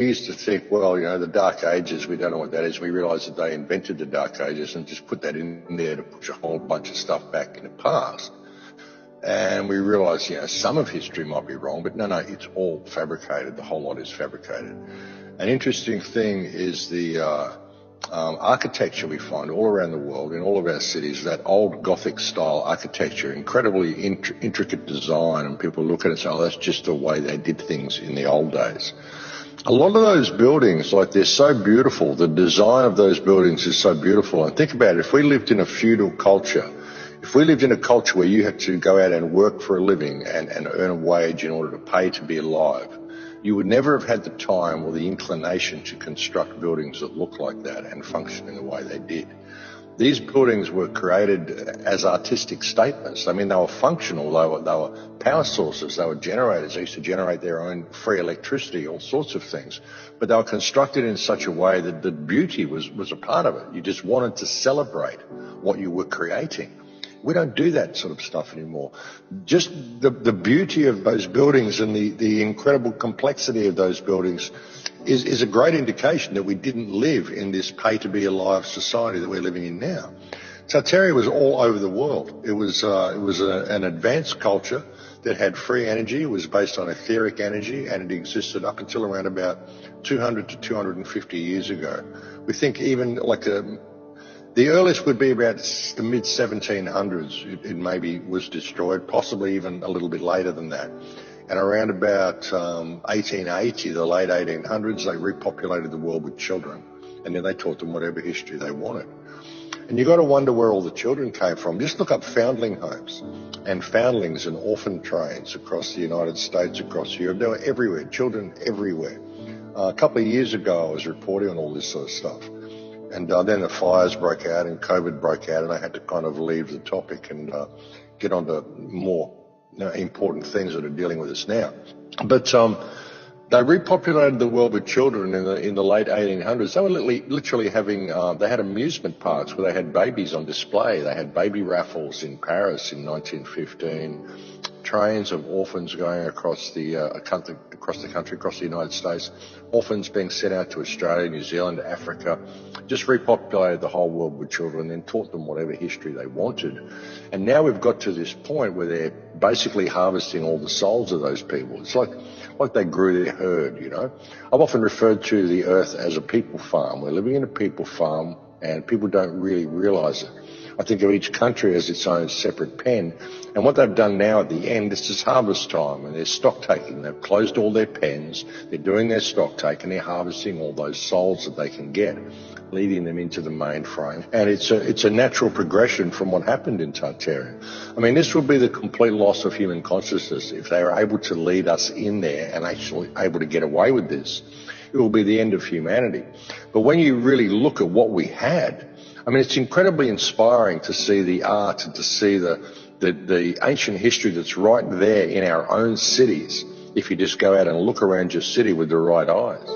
used to think, well, the Dark Ages, we don't know what that is. We realised that they invented the Dark Ages and just put that in there to push a whole bunch of stuff back in the past. And we realised, some of history might be wrong, but no, it's all fabricated. The whole lot is fabricated. An interesting thing is the architecture we find all around the world, in all of our cities, that old Gothic style architecture, incredibly intricate design, and people look at it and say, oh, that's just the way they did things in the old days. A lot of those buildings, they're so beautiful. The design of those buildings is so beautiful. And think about it, if we lived in a feudal culture, if we lived in a culture where you had to go out and work for a living and earn a wage in order to pay to be alive, you would never have had the time or the inclination to construct buildings that look like that and function in the way they did. These buildings were created as artistic statements. I mean, they were functional, they were power sources, they were generators. They used to generate their own free electricity, all sorts of things. But they were constructed in such a way that the beauty was a part of it. You just wanted to celebrate what you were creating. We don't do that sort of stuff anymore. Just the beauty of those buildings and the incredible complexity of those buildings is a great indication that we didn't live in this pay-to-be-alive society that we're living in now. Tartaria was all over the world. It was an advanced culture that had free energy. It was based on etheric energy, and it existed up until around about 200 to 250 years ago. We think even the earliest would be about the mid-1700s. It maybe was destroyed, possibly even a little bit later than that. And around about 1880, the late 1800s, they repopulated the world with children. And then they taught them whatever history they wanted. And you've got to wonder where all the children came from. Just look up foundling homes and foundlings and orphan trains across the United States, across Europe. They were everywhere, children everywhere. A couple of years ago, I was reporting on all this sort of stuff. And then the fires broke out and COVID broke out, and I had to kind of leave the topic and get on to more important things that are dealing with us now. But they repopulated the world with children in the late 1800s. They were literally having, they had amusement parks where they had babies on display. They had baby raffles in Paris in 1915, trains of orphans going across the country, across the United States, orphans being sent out to Australia, New Zealand, Africa, just repopulated the whole world with children and then taught them whatever history they wanted. And now we've got to this point where they're basically harvesting all the souls of those people. It's like they grew their herd, I've often referred to the earth as a people farm. We're living in a people farm and people don't really realise it. I think of each country as its own separate pen. And what they've done now at the end, this is harvest time and they're stock taking. They've closed all their pens, they're doing their stock take and they're harvesting all those souls that they can get, leading them into the mainframe. And it's a natural progression from what happened in Tartaria. I mean, this would be the complete loss of human consciousness if they were able to lead us in there and actually able to get away with this. It will be the end of humanity. But when you really look at what we had, I mean, it's incredibly inspiring to see the art and to see the ancient history that's right there in our own cities if you just go out and look around your city with the right eyes.